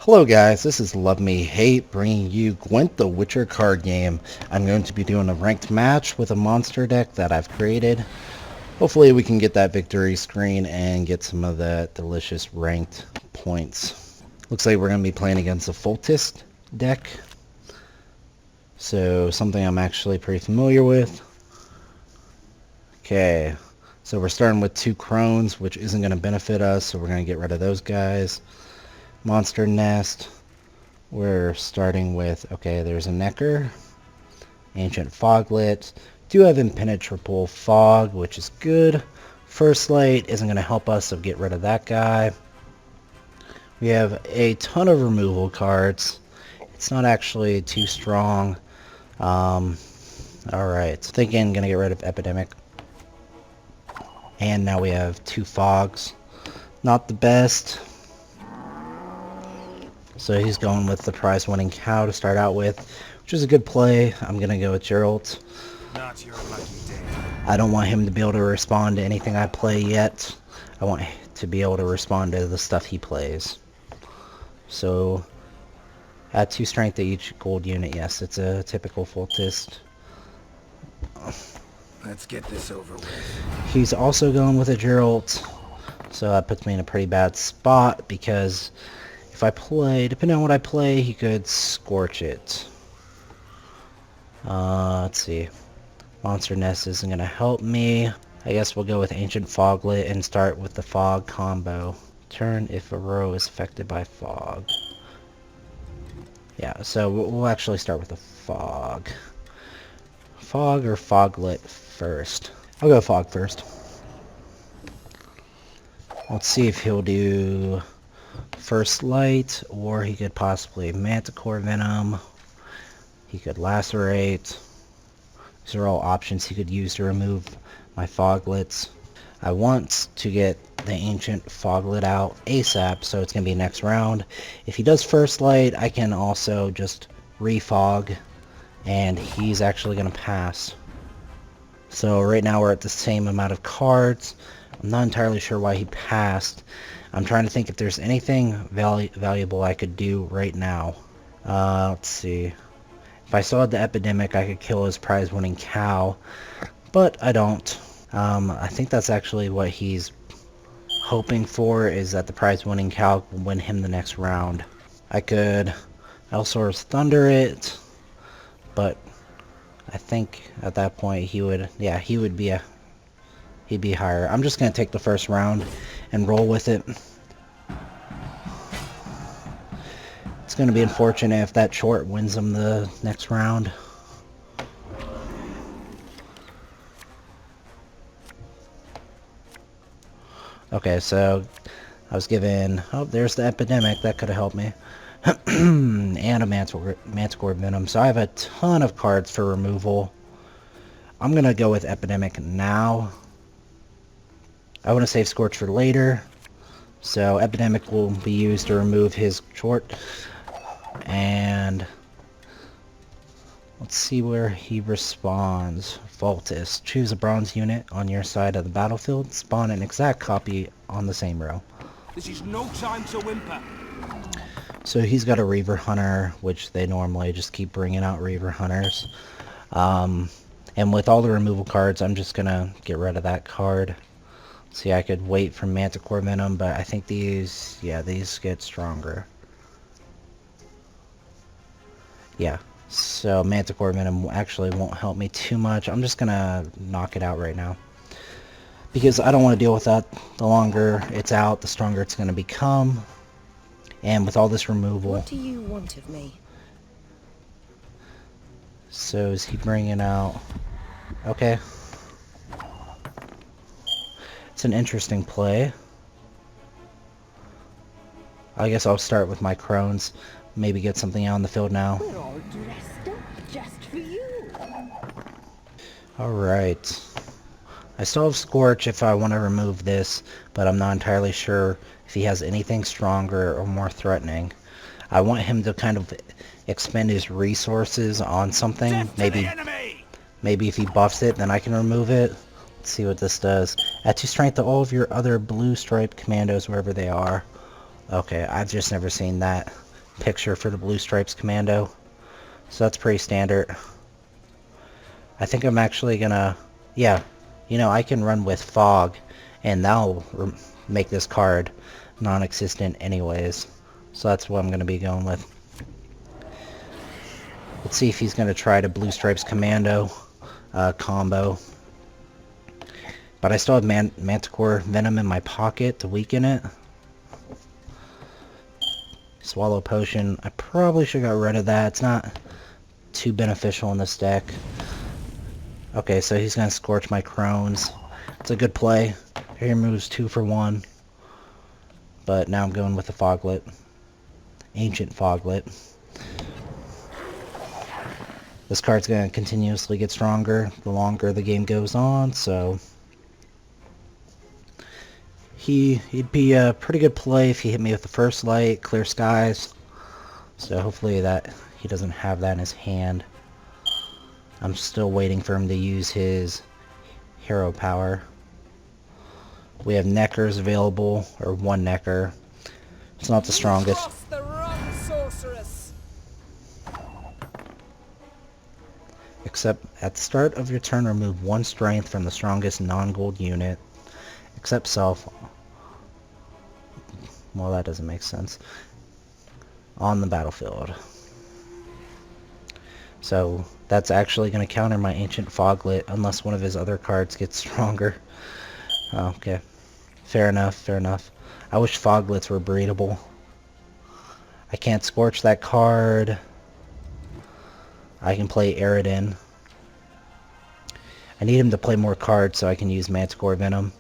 Hello guys, this is Love Me Hate bringing you Gwent the Witcher card game. I'm going to be doing a ranked match with a monster deck that I've created. Hopefully we can get that victory screen and get some of that delicious ranked points. Looks like we're going to be playing against a Foltist deck. So something I'm actually pretty familiar with. Okay, so we're starting with 2 Crones, which isn't going to benefit us, so we're going to get rid of those guys. Monster Nest. We're starting with, okay, there's a Necker, Ancient Foglet. Do have Impenetrable Fog, which is good. First Light isn't going to help us, so get rid of that guy. We have a ton of removal cards. It's not actually too strong. Alright, thinking going to get rid of Epidemic. And now we have 2 Fogs. Not the best. So he's going with the prize-winning cow to start out with, which is a good play. I'm going to go with Geralt. Not your lucky day. I don't want him to be able to respond to anything I play yet. I want to be able to respond to the stuff he plays. So, add 2 strength to each gold unit. Yes, it's a typical Foltist. Let's get this over with. He's also going with a Geralt. So that puts me in a pretty bad spot because if I play, depending on what I play, he could Scorch it. Let's see. Monster Nest isn't going to help me. I guess we'll go with Ancient Foglet and start with the Fog combo. Turn if a row is affected by Fog. Yeah, so we'll actually start with the Fog. Fog or Foglet first? I'll go Fog first. Let's see if he'll do First Light, or he could possibly Manticore Venom. He could Lacerate. These are all options he could use to remove my Foglets. I want to get the Ancient Foglet out ASAP, so it's going to be next round. If he does First Light, I can also just refog, and he's actually going to pass. So right now we're at the same amount of cards. I'm not entirely sure why he passed. I'm trying to think if there's anything valuable I could do right now. Let's see. If I saw the Epidemic, I could kill his prize-winning cow, but I don't. I think that's actually what he's hoping for, is that the prize-winning cow will win him the next round. I could Elsor's Thunder it, but I think at that point he would, yeah, he'd be higher. I'm just going to take the first round and roll with it. It's going to be unfortunate if that short wins him the next round. Okay, so I was given... Oh, there's the Epidemic. That could have helped me. And a Manticore Venom. So I have a ton of cards for removal. I'm going to go with Epidemic now. I want to save Scorch for later. So Epidemic will be used to remove his short. And let's see where he responds. Foltist. Choose a bronze unit on your side of the battlefield. Spawn an exact copy on the same row. This is no time to whimper. So he's got a Reaver Hunter, which they normally just keep bringing out Reaver Hunters. And with all the removal cards, I'm just going to get rid of that card. See, I could wait for Manticore Venom, but I think these, yeah, these get stronger. Yeah, so Manticore Venom actually won't help me too much. I'm just going to knock it out right now, because I don't want to deal with that. The longer it's out, the stronger it's going to become. And with all this removal... What do you want of me? So is he bringing out... Okay. It's an interesting play. I guess I'll start with my Crones. Maybe get something out on the field now. We're all dressed up just for you. Alright. I still have Scorch if I want to remove this, but I'm not entirely sure if he has anything stronger or more threatening. I want him to kind of expend his resources on something. Maybe if he buffs it, then I can remove it. Let's see what this does. Add 2 strength to all of your other blue striped commandos wherever they are. Okay, I've just never seen that. picture for the Blue Stripes Commando. So that's pretty standard. I think I'm actually gonna, yeah, you know, I can run with Fog, and that'll make this card non-existent anyways. So that's what I'm gonna be going with. Let's see if he's gonna try to Blue Stripes Commando combo. But I still have Manticore Venom in my pocket to weaken it. Swallow Potion. I probably should have got rid of that. It's not too beneficial in this deck. Okay, so he's going to Scorch my Crones. It's a good play. He removes 2 for 1. But now I'm going with the Foglet. Ancient Foglet. This card's going to continuously get stronger the longer the game goes on, so he'd be a pretty good play if he hit me with the first light, Clear Skies. So hopefully that he doesn't have that in his hand. I'm still waiting for him to use his hero power. We have Neckers available, or 1 Necker. It's not the strongest. The wrong sorceress. Except at the start of your turn, remove 1 strength from the strongest non-gold unit. Except self. Well, that doesn't make sense. On the battlefield. So that's actually going to counter my Ancient Foglet unless one of his other cards gets stronger. Okay. Fair enough, fair enough. I wish Foglets were breedable. I can't Scorch that card. I can play Aridin. I need him to play more cards so I can use Manticore Venom.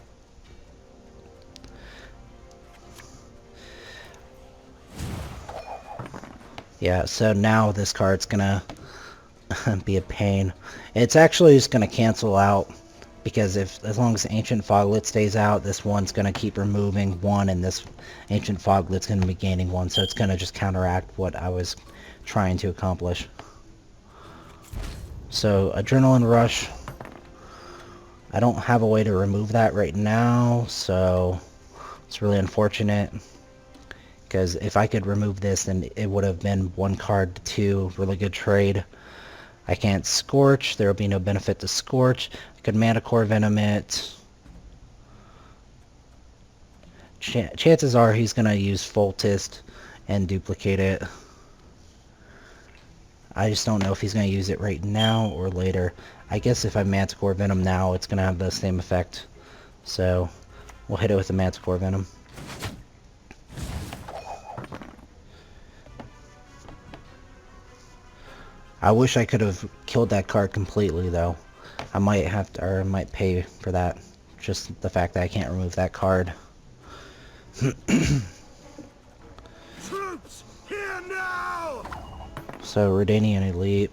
Yeah, so now this card's gonna be a pain. It's actually just gonna cancel out because as long as Ancient Foglet stays out, this one's gonna keep removing 1, and this Ancient Foglet's gonna be gaining 1, so it's gonna just counteract what I was trying to accomplish. So Adrenaline Rush. I don't have a way to remove that right now, so it's really unfortunate. Because if I could remove this, then it would have been 1 card to 2. Really good trade. I can't Scorch. There will be no benefit to Scorch. I could Manticore Venom it. Chances are he's going to use Foltest and duplicate it. I just don't know if he's going to use it right now or later. I guess if I Manticore Venom now, it's going to have the same effect. So we'll hit it with the Manticore Venom. I wish I could have killed that card completely, though. I might have to, or I might pay for that. Just the fact that I can't remove that card. Troops, here now! So, Redanian Elite.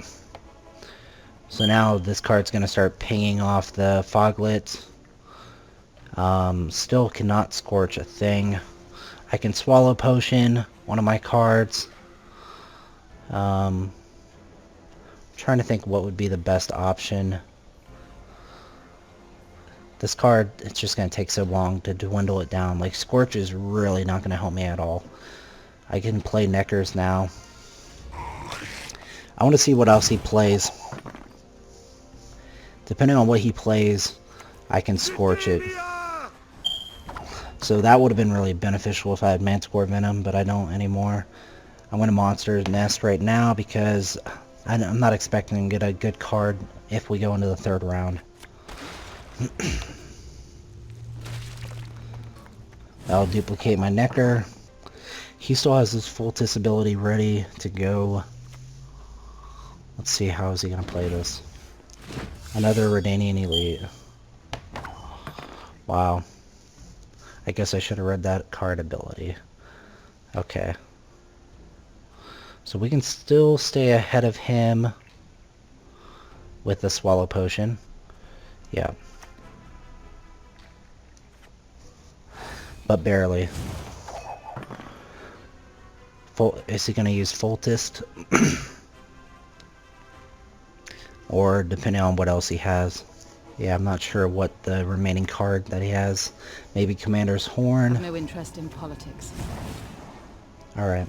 So now this card's going to start pinging off the Foglet. Still cannot Scorch a thing. I can Swallow Potion, one of my cards. Trying to think what would be the best option. This card, it's just going to take so long to dwindle it down. Like, Scorch is really not going to help me at all. I can play Neckers now. I want to see what else he plays. Depending on what he plays, I can Scorch it. So that would have been really beneficial if I had Manticore Venom, but I don't anymore. I'm going to Monster Nest right now because I'm not expecting to get a good card if we go into the 3rd round. I'll duplicate my Necker. He still has his Foltest ability ready to go. Let's see, how is he going to play this? Another Redanian Elite. Wow. I guess I should have read that card ability. Okay. So we can still stay ahead of him with the Swallow Potion. Yeah. But barely. Is he going to use Foltest? Or depending on what else he has. Yeah, I'm not sure what the remaining card that he has. Maybe Commander's Horn. No interest in politics. Alright.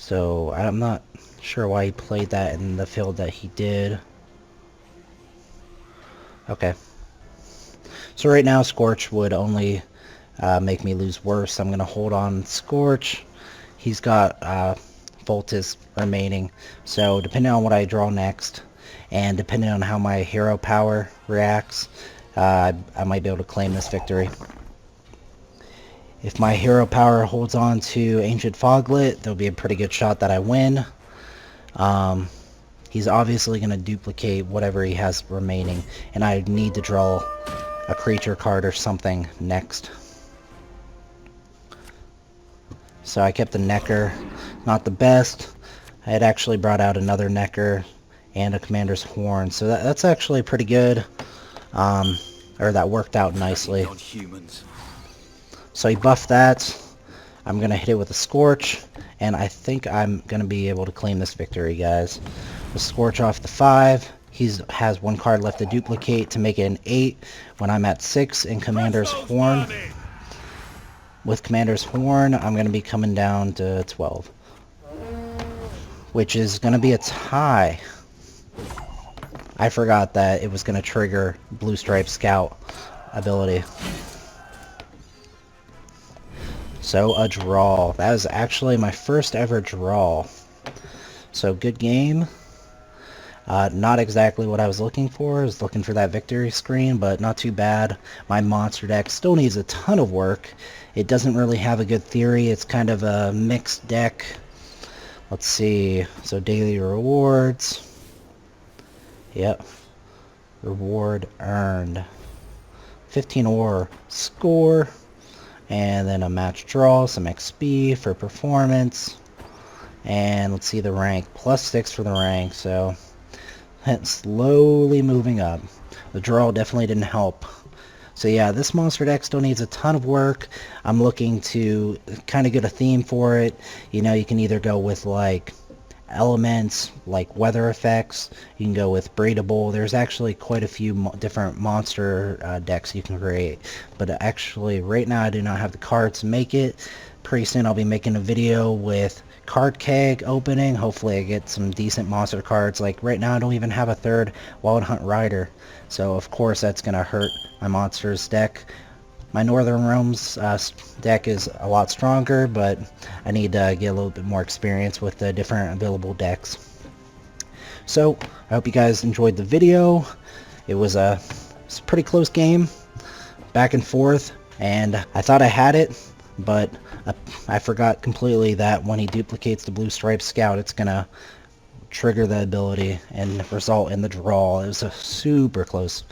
So I'm not sure why he played that in the field that he did. Okay. So right now Scorch would only make me lose worse. I'm going to hold on Scorch. He's got Voltus remaining. So depending on what I draw next, and depending on how my hero power reacts, I might be able to claim this victory. If my hero power holds on to Ancient Foglet, there'll be a pretty good shot that I win. He's obviously going to duplicate whatever he has remaining, and I need to draw a creature card or something next. So I kept the Necker. Not the best. I had actually brought out another Necker and a Commander's Horn, so that's actually pretty good. Or that worked out nicely. So he buffed that. I'm going to hit it with a Scorch, and I think I'm going to be able to claim this victory, guys. The Scorch off the 5. He has one card left to duplicate to make it an 8 when I'm at 6 in Commander's Horn. With Commander's Horn, I'm going to be coming down to 12, which is going to be a tie. I forgot that it was going to trigger Blue Stripe Scout ability. So a draw. That was actually my first ever draw. So good game. Not exactly what I was looking for. I was looking for that victory screen, but not too bad. My monster deck still needs a ton of work. It doesn't really have a good theory. It's kind of a mixed deck. Let's see. So daily rewards. Yep. Reward earned. 15 ore score. And then a match draw, some XP for performance. And let's see the rank. +6 for the rank, so it's slowly moving up. The draw definitely didn't help. So yeah, this monster deck still needs a ton of work. I'm looking to kind of get a theme for it. You know, you can either go with like elements, like weather effects. You can go with breedable. There's actually quite a few different monster decks you can create. But actually, right now I do not have the cards to make it. Pretty soon I'll be making a video with card keg opening. Hopefully I get some decent monster cards. Like right now I don't even have a third Wild Hunt Rider. So of course that's going to hurt my monsters deck. My Northern Realms deck is a lot stronger, but I need to get a little bit more experience with the different available decks. So, I hope you guys enjoyed the video. It was a pretty close game, back and forth, and I thought I had it, but I forgot completely that when he duplicates the Blue Stripe Scout, it's going to trigger the ability and result in the draw. It was a super close.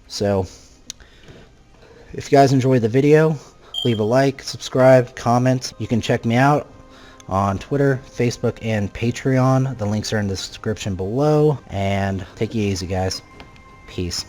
So, if you guys enjoyed the video, leave a like, subscribe, comment. You can check me out on Twitter, Facebook, and Patreon. The links are in the description below. And take it easy, guys. Peace.